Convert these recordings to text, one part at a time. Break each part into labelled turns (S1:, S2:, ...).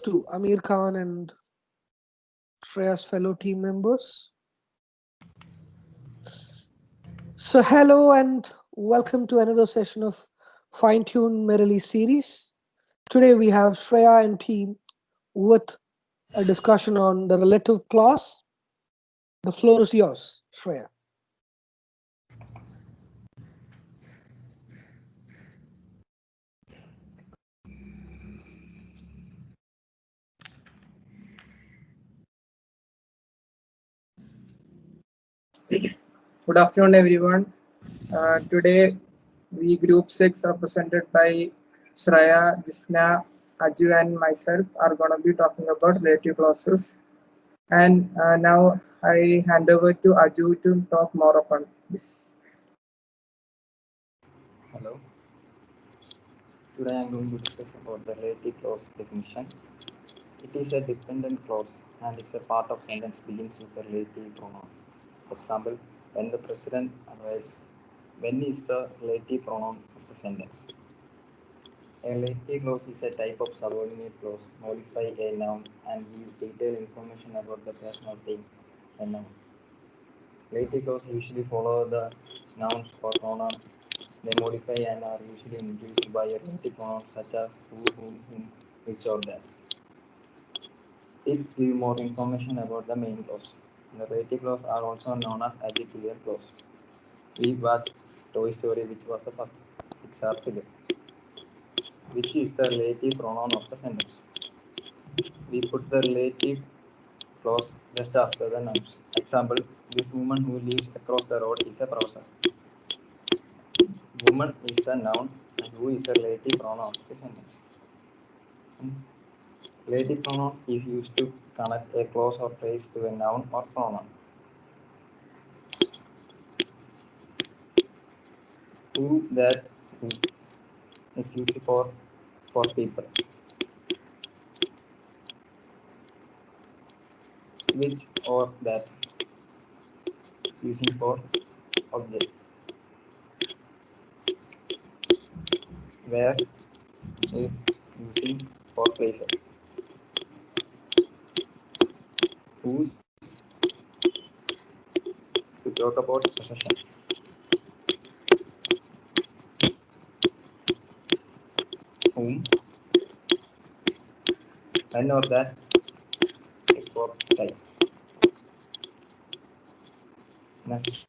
S1: to Amir Khan and Shreya's fellow team members. So, hello and welcome to another session of Fine Tune Merrily series. Today we have Shreya and team with a discussion on the relative clause. The floor is yours, Shreya.
S2: Good afternoon, everyone. Today, we group six, represented by Shraya, Jisna, Aju, and myself, are going to be talking about relative clauses. And now I hand over to Aju to talk more upon this.
S3: Hello, today I am going to discuss about the relative clause definition. It is a dependent clause and it's a part of sentence begins with the relative pronoun. Example, when the president arrives, when is the relative pronoun of the sentence. A relative clause is a type of subordinate clause, modify a noun and give detailed information about the person or thing, a noun. Relative clause usually follow the nouns or pronoun. They modify and are usually introduced by a relative pronoun such as who, whom, which, or that. It gives more information about the main clause. The relative clause are also known as adjectival clause. We watched Toy Story, which was the first Pixar film, which is the relative pronoun of the sentence. We put the relative clause just after the nouns. Example, this woman who lives across the road is a professor. Woman is the noun and who is the relative pronoun of the sentence. Relative pronoun is used to connect a clause or phrase to a noun or pronoun. Who, that, who is used for people. Which or that using for object. Where is using for places. Whose to talk about possession. Whom when or that for type. Next,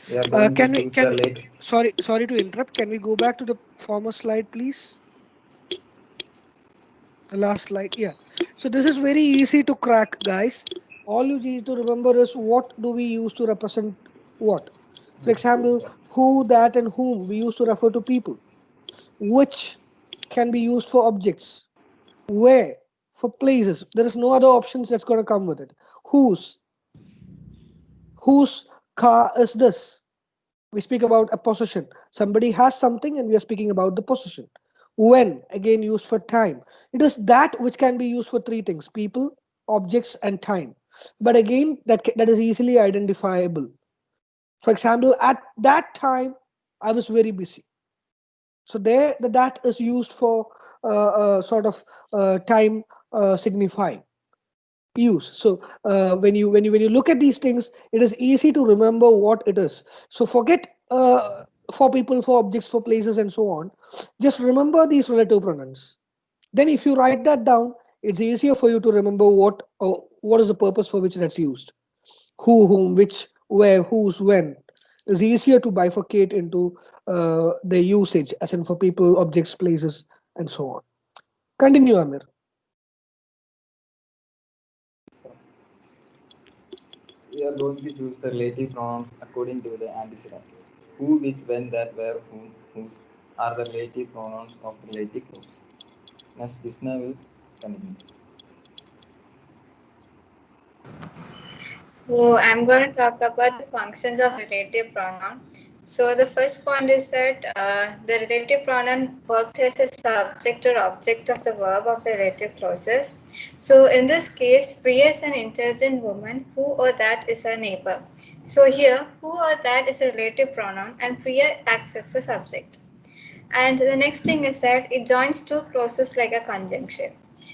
S3: we are going to
S1: Can we
S3: choose the
S1: can we,
S3: late.
S1: sorry to interrupt. Can we go back to the former slide, please? The last slide, yeah. So this is very easy to crack, guys. All you need to remember is what do we use to represent what. For example, who, that, and whom we use to refer to people. Which can be used for objects. Where for places. There is no other options that's going to come with it. Whose whose car is this? We speak about a possession. Somebody has something, and we are speaking about the possession. When, again, used for time. It is that which can be used for three things: people, objects, and time. But again, that is easily identifiable. For example, at that time, I was very busy. So there, the that is used for sort of time signifying use. So when you look at these things, it is easy to remember what it is. So forget for people, for objects, for places, and so on. Just remember these relative pronouns. Then if you write that down, it's easier for you to remember what is the purpose for which that's used. Who, whom, which, where, whose, when is easier to bifurcate into the usage, as in for people, objects, places, and so on. Continue, Amir.
S3: We are going to choose the relative pronouns according to the antecedent. Who, which, when, that, where, whom, whose are the relative pronouns of the relative clause. Next, Krishna will continue.
S4: So I'm going to talk about the functions of relative pronoun. So the first point is that the relative pronoun works as a subject or object of the verb of the relative clauses. So in this case, Priya is an intelligent woman. Who or that is her neighbor. So here, who or that is a relative pronoun and Priya acts as the subject. And the next thing is that it joins two clauses like a conjunction.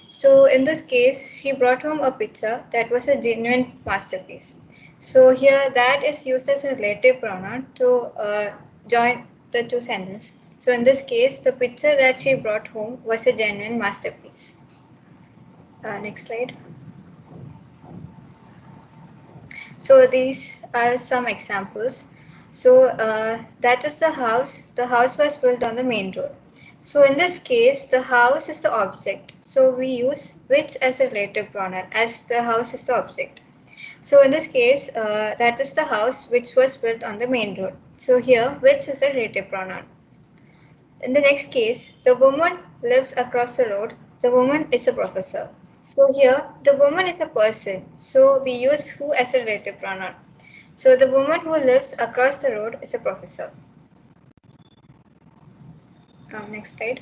S4: So in this case, she brought home a picture that was a genuine masterpiece. So here that is used as a relative pronoun to join the two sentences. So in this case, the picture that she brought home was a genuine masterpiece. Next slide. So these are some examples. So that is the house. The house was built on the main road. So in this case, the house is the object. So we use which as a relative pronoun as the house is the object. So in this case, that is the house which was built on the main road. So here, which is a relative pronoun. In the next case, the woman lives across the road. The woman is a professor. So here, the woman is a person. So we use who as a relative pronoun. So the woman who lives across the road is a professor. Next slide.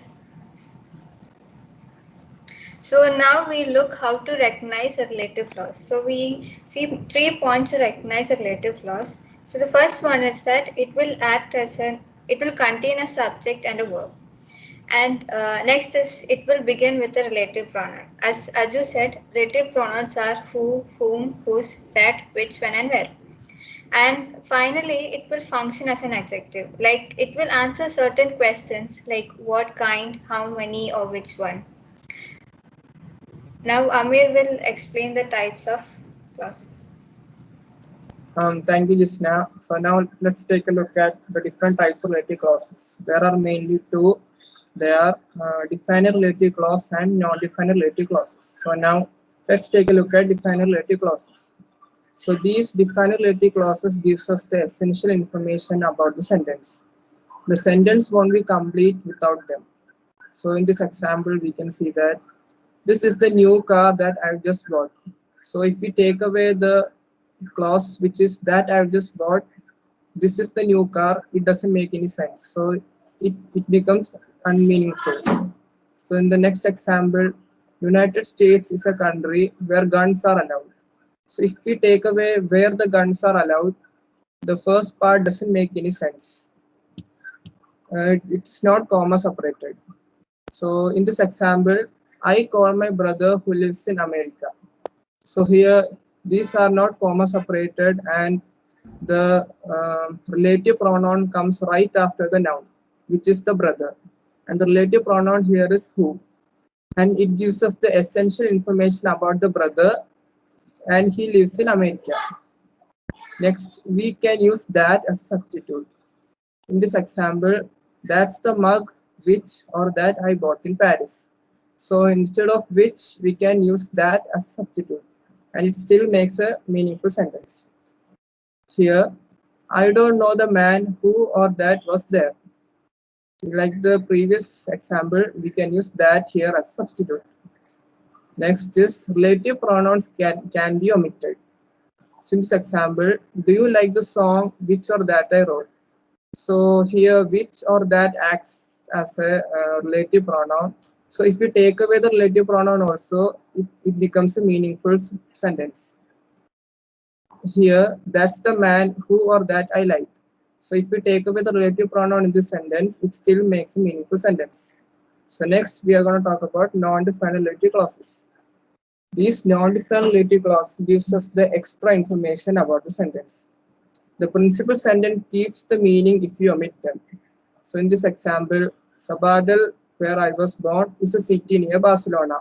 S4: So now we look how to recognize a relative clause. So we see 3 points to recognize a relative clause. So the first one is that it will contain a subject and a verb. And next is it will begin with a relative pronoun. As Aju said, relative pronouns are who, whom, whose, that, which, when, and where. And finally, it will function as an adjective. Like it will answer certain questions like what kind, how many, or which one. Now Amir will explain the types of clauses.
S2: Thank you, Jisna. So now let's take a look at the different types of relative clauses. There are mainly two. They are definite relative clause and non-definite relative clauses. So now let's take a look at definite relative clauses. So these definite relative clauses gives us the essential information about the sentence. The sentence won't be complete without them. So in this example, we can see that this is the new car that I've just bought. So if we take away the clause which is that I've just bought, this is the new car, it doesn't make any sense. So it becomes unmeaningful. So in the next example, United States is a country where guns are allowed. So if we take away where the guns are allowed, the first part doesn't make any sense. It's not comma separated. So in this example, I call my brother who lives in America. So here these are not comma separated and the relative pronoun comes right after the noun, which is the brother. And the relative pronoun here is who. And it gives us the essential information about the brother and he lives in America. Next, we can use that as a substitute. In this example, that's the mug which or that I bought in Paris. So instead of which, we can use that as a substitute and it still makes a meaningful sentence. Here, I don't know the man who or that was there. Like the previous example, we can use that here as a substitute. Next is relative pronouns can be omitted. Since example, do you like the song which or that I wrote? So here which or that acts as a relative pronoun. So if we take away the relative pronoun also, it becomes a meaningful sentence. Here, that's the man who or that I like. So if we take away the relative pronoun in this sentence, it still makes a meaningful sentence. So next, we are going to talk about non-defined relative clauses. These non-defined relative clauses gives us the extra information about the sentence. The principal sentence keeps the meaning if you omit them. So in this example, Sabadell, where I was born, is a city near Barcelona.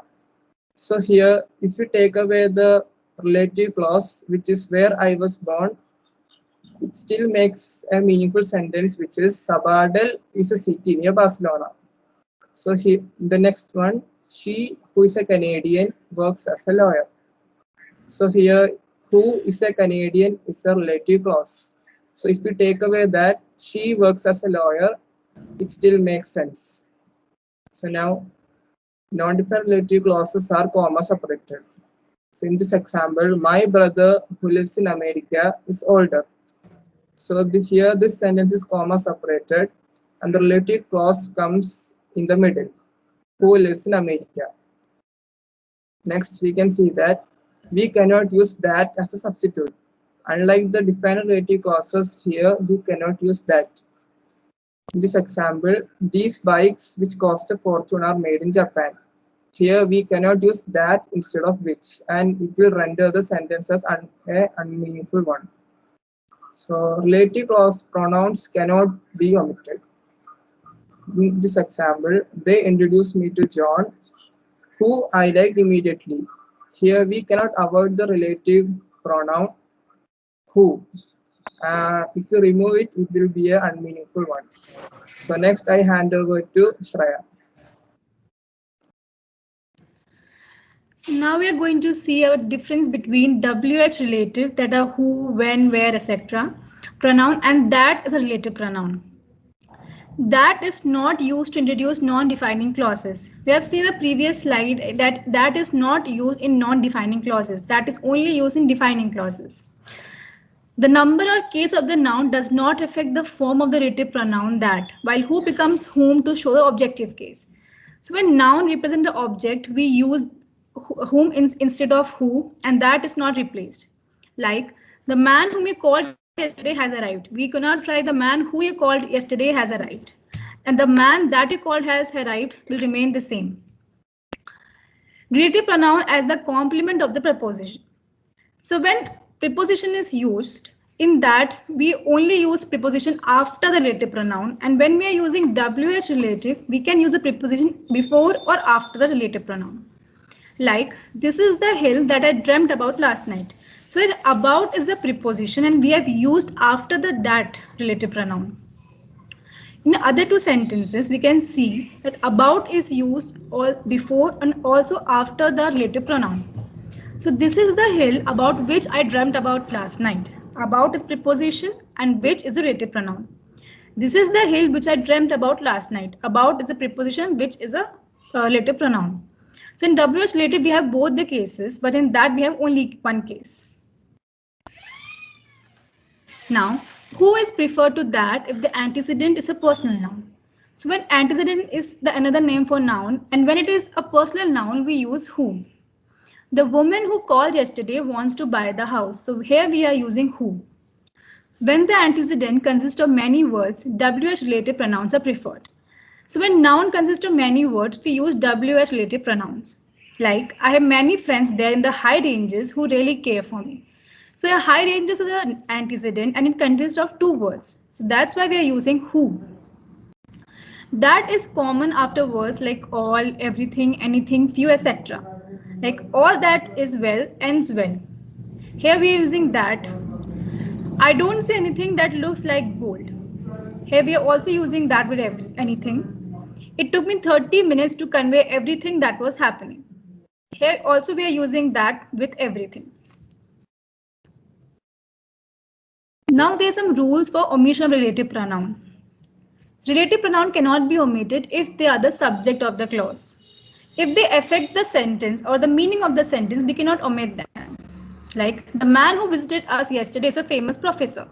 S2: So here, if you take away the relative clause, which is where I was born, it still makes a meaningful sentence, which is Sabadell is a city near Barcelona. So here, the next one, she who is a Canadian works as a lawyer. So here, who is a Canadian is a relative clause. So if we take away that she works as a lawyer, it still makes sense. So now, non-defined relative clauses are comma separated. So in this example, my brother who lives in America is older. So here this sentence is comma separated and the relative clause comes in the middle, who lives in America. Next, we can see that we cannot use that as a substitute. Unlike the defined relative clauses, here we cannot use that. In this example, these bikes which cost a fortune are made in Japan. Here we cannot use that instead of which, and it will render the sentence as a unmeaningful one. So relative clause pronouns cannot be omitted. In this example, they introduced me to John, who I liked immediately. Here we cannot avoid the relative pronoun who. If you remove it, it will be an unmeaningful one. So next I hand over to Shreya.
S5: So now we are going to see a difference between WH relative, that are who, when, where, etc. pronoun, and that is a relative pronoun. That is not used to introduce non-defining clauses. We have seen the previous slide that that is not used in non-defining clauses. That is only used in defining clauses. The number or case of the noun does not affect the form of the relative pronoun that, while who becomes whom to show the objective case. So when noun represent the object, we use whom instead of who, and that is not replaced. Like the man whom you called yesterday has arrived. We cannot try the man who you called yesterday has arrived. And the man that you called has arrived will remain the same. Relative pronoun as the complement of the preposition. So when preposition is used, in that we only use preposition after the relative pronoun, and when we are using WH relative, we can use the preposition before or after the relative pronoun. Like this is the hill that I dreamt about last night. So about is the preposition and we have used after the that relative pronoun. In the other two sentences, we can see that about is used all before and also after the relative pronoun. So this is the hill about which I dreamt about last night. About is preposition and which is a relative pronoun. This is the hill which I dreamt about last night. About is a preposition which is a relative pronoun. So in WH relative we have both the cases, but in that we have only one case. Now, who is preferred to that if the antecedent is a personal noun? So when antecedent is the another name for noun, and when it is a personal noun, we use who. The woman who called yesterday wants to buy the house. So here we are using who. When the antecedent consists of many words, WH related pronouns are preferred. So when noun consists of many words, we use WH related pronouns. Like, I have many friends there in the high ranges who really care for me. So a high ranges is an antecedent and it consists of two words. So that's why we are using who. That is common after words like all, everything, anything, few, etc. Like all that is well ends well. Here we are using that. I don't see anything that looks like gold. Here we are also using that with anything. It took me 30 minutes to convey everything that was happening. Here also we are using that with everything. Now there are some rules for omission of relative pronoun. Relative pronoun cannot be omitted if they are the subject of the clause. If they affect the sentence or the meaning of the sentence, we cannot omit them. Like the man who visited us yesterday is a famous professor.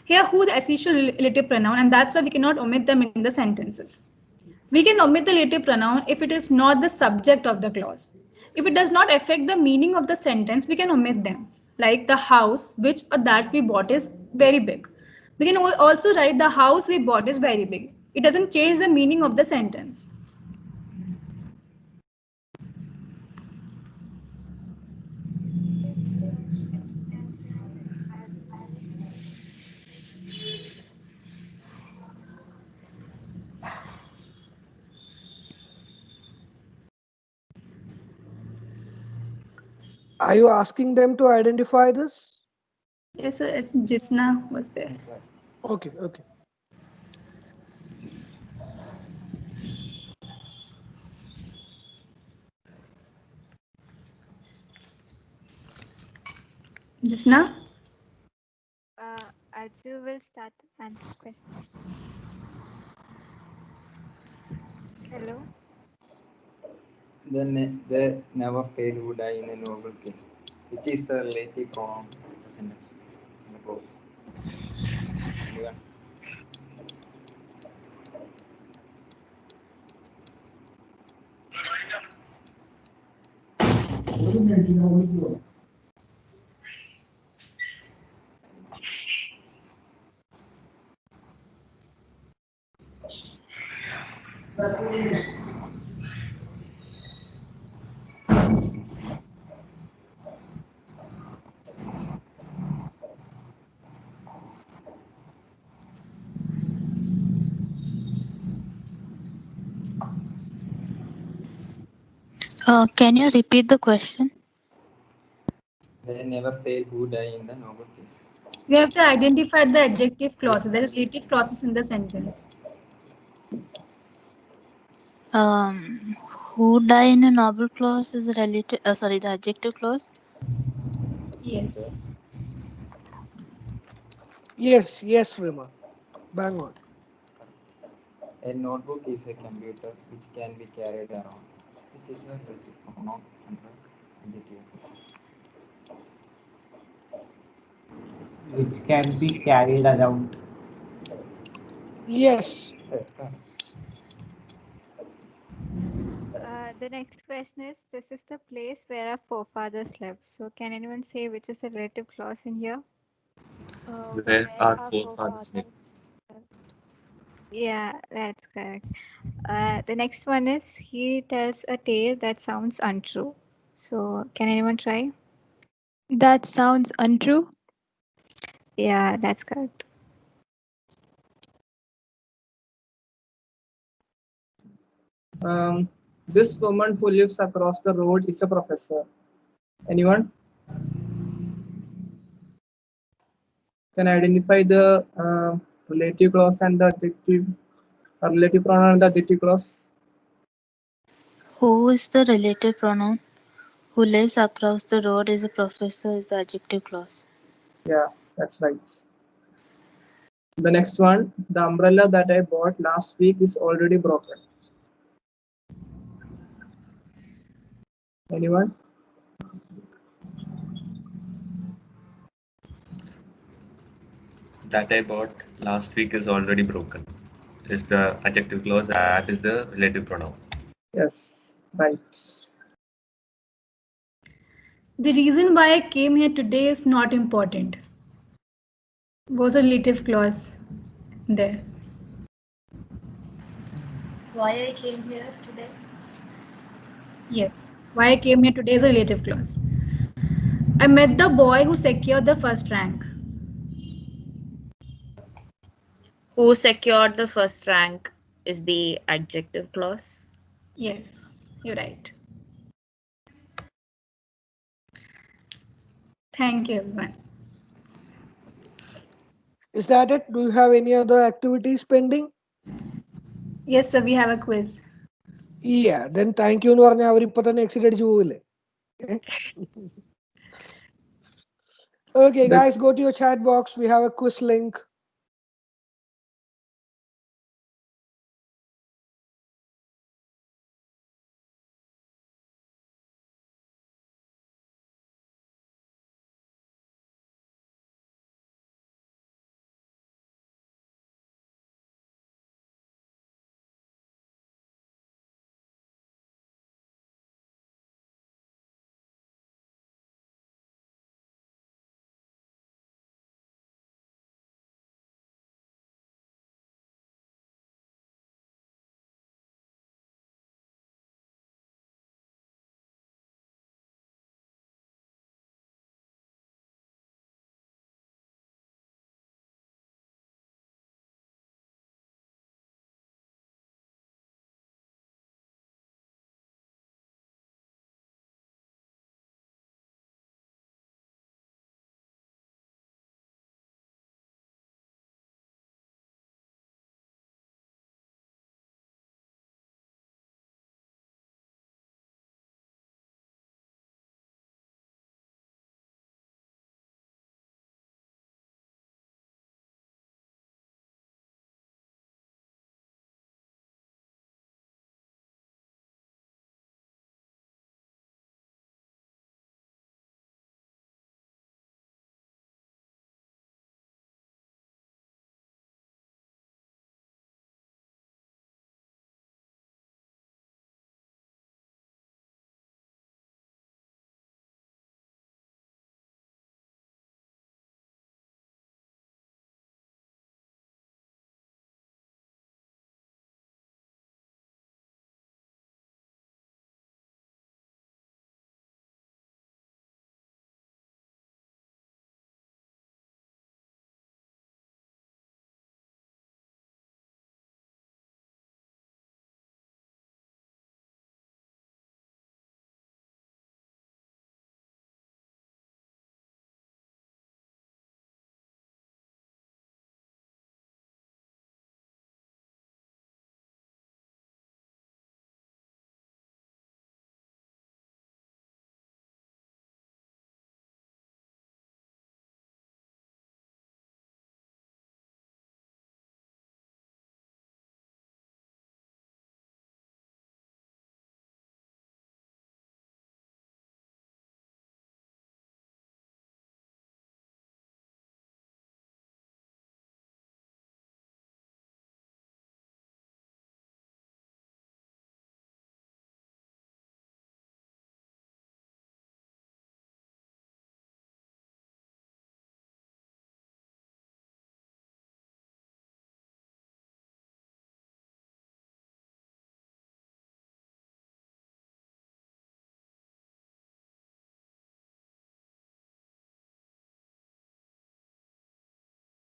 S5: Here who is the essential relative pronoun, and that's why we cannot omit them in the sentences. We can omit the relative pronoun if it is not the subject of the clause. If it does not affect the meaning of the sentence, we can omit them. Like the house which or that we bought is very big. We can also write the house we bought is very big. It doesn't change the meaning of the sentence.
S1: Are you asking them to identify this?
S5: Yes, sir, it's Jisna was there.
S1: Okay, okay.
S5: Jisna?
S6: Aju will start answer questions. Hello.
S3: They never fail who die in a noble case, which is the relative pronoun sentence in the clause. Yeah.
S7: Can you repeat the question?
S3: They never fail who die in the noble case.
S5: We have to identify the adjective clauses, the relative clauses in the sentence.
S7: Who die in a noble clause is a relative. Sorry, the adjective clause.
S5: Yes.
S1: Yes, Rima. Bang on.
S3: A notebook is a computer which can be carried around, which is a relative pronoun under adjective.
S8: Which can be carried around.
S1: Yes.
S3: Correct.
S6: The next question is, this is the place where our forefathers slept. So can anyone say which is the relative clause in here?
S9: Where our forefathers lived.
S6: Yeah, that's correct. The next one is, he tells a tale that sounds untrue. So can anyone try?
S10: That sounds untrue.
S6: Yeah, that's correct.
S2: This woman who lives across the road is a professor. Anyone can identify the relative clause and the adjective, relative pronoun and the adjective clause?
S7: Who is the relative pronoun? Who lives across the road is a professor is the adjective clause.
S2: Yeah, that's right. The next one, the umbrella that I bought last week is already broken. Anyone?
S9: That I bought last week is already broken. Is the adjective clause, that is the relative pronoun.
S2: Yes, right.
S5: The reason why I came here today is not important. Was a relative clause there.
S11: Why I came here today?
S5: Yes. Why I came here today is a relative clause. I met the boy who secured the first rank.
S11: Who secured the first rank is the adjective clause.
S5: Yes, you're right. Thank you, everyone.
S1: Is that it? Do you have any other activities pending?
S5: Yes, sir, we have a quiz.
S1: Yeah, then thank you എന്ന് പറഞ്ഞാൽ അവരിപ്പോ തന്നെ exit അടിച്ചു പോകില്ലേ? Okay,
S2: The,
S1: guys, go to your chat box. We have a quiz link.